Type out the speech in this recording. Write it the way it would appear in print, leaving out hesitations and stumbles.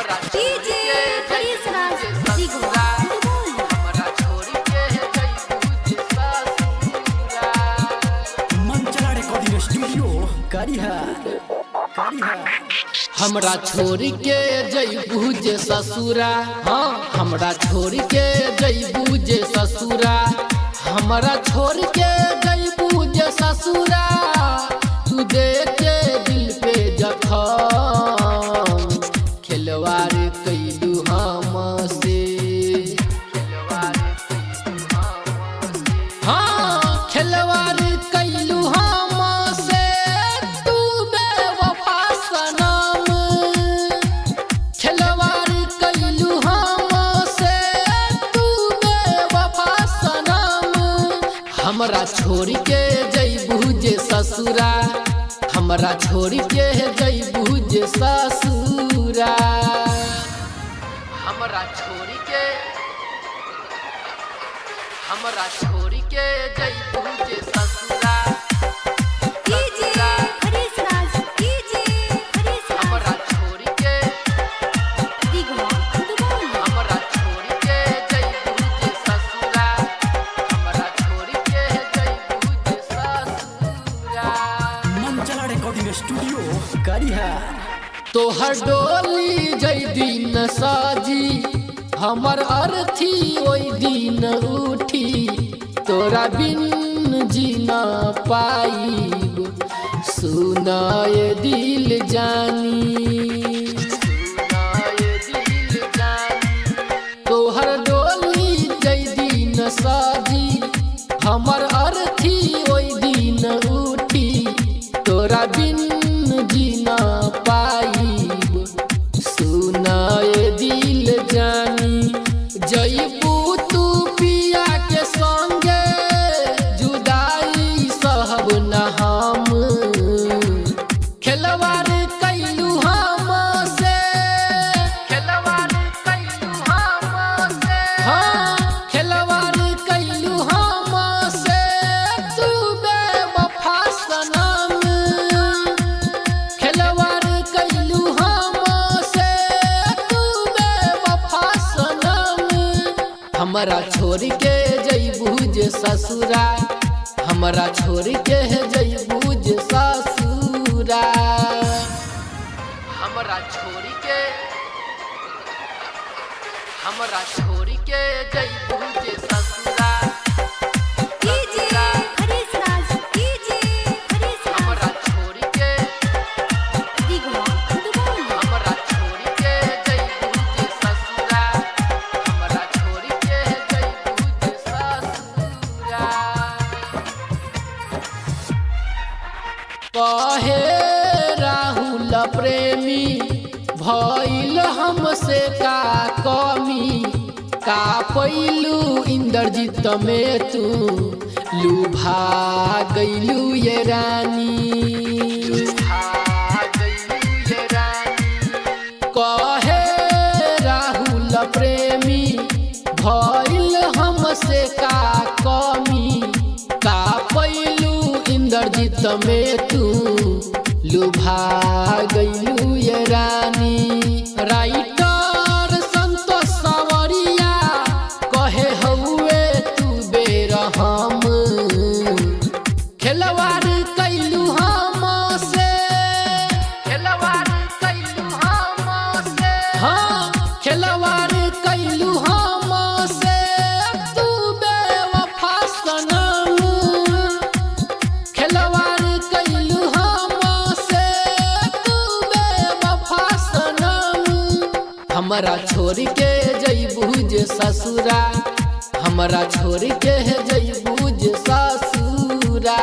DJ Harish राज दिगवा हमरा छोड़ी के जइबू जे ससुरा। मंचला रिकॉर्डिंग स्टूडियो करिहा हमरा छोड़ी के जइबू जे ससुरा। हाँ हमरा छोड़ी के जइबू जे ससुरा। हमरा छोड़ के जइबू जे ससुरा। तू देख के दिल पे जखम खिलवाड़ कैलू हमसे। हाँ खिलवाड़ कैलू हमसे तू बेवफा सनम। खिलवाड़ कैलू हमसे तू बेवफा सनम। हमरा छोड़ के जइबू जे ससुरा। हमरा छोड़ के जइबू जे ससुरा। हमरा छोड़ के जइबू जे ससुरा। डीजे हरीश राज हमरा छोड़ के दिगवा हमरा छोड़ के जइबू जे ससुरा। हमरा छोड़ के जइबू जे ससुरा। मंचला रिकॉर्डिंग स्टूडियो करिहा तोहर डोली जई दिन साजी। हमर अर्थी ओई दिन उठी। तोरा बिन जीना पाईब सुनाए दिल जानी। तोहर डोली जई दिन साजी। हमर अर्थी ओई दिन उठी। तोरा बिन जीना पाईब सुनाए दिल जानी। जइबू तू पिया के संगे जुदाई सहब न हम। खिलवाड़ कैलू हमसे। हाँ खिलवाड़ कैलू हमसे तू बेवफा सनम। खिलवाड़ कैलू हमसे तू बेवफा सनम। हमरा छोड़ के जइबू जे ससुरा। हमरा छोड़ के जइबू जे ससुरा। हमरा छोड़ के जइबू जे ससुरा। डीजे हरीश राज हमरा छोड़ के दिगवा हमरा छोड़ के जइबू जे ससुरा। हमरा छोड़ के जइबू जे ससुरा। कहे राहुल प्रेमी भइल हमसे का कमी। का पैलू इंद्रजीत में तू लुभा गइलू ये रानी। कहे राहुल प्रेमी भइल हमसे का कमी। का पैलू इंद्रजीत में तू लुभा गइलू ये रानी। राइटर संतोष सवरिया कहे हउए तू बेरहम। खिलवाड़ कैलू हमसे। हाँ खिलवाड़ कैलू हमसे तू बेवफा सनम। खिलवाड़ कैलू हमसे तू बेवफा सनम। हमरा छोड़ के जइबू जे ससुरा। हमरा छोड़ के जइबू जे ससुरा।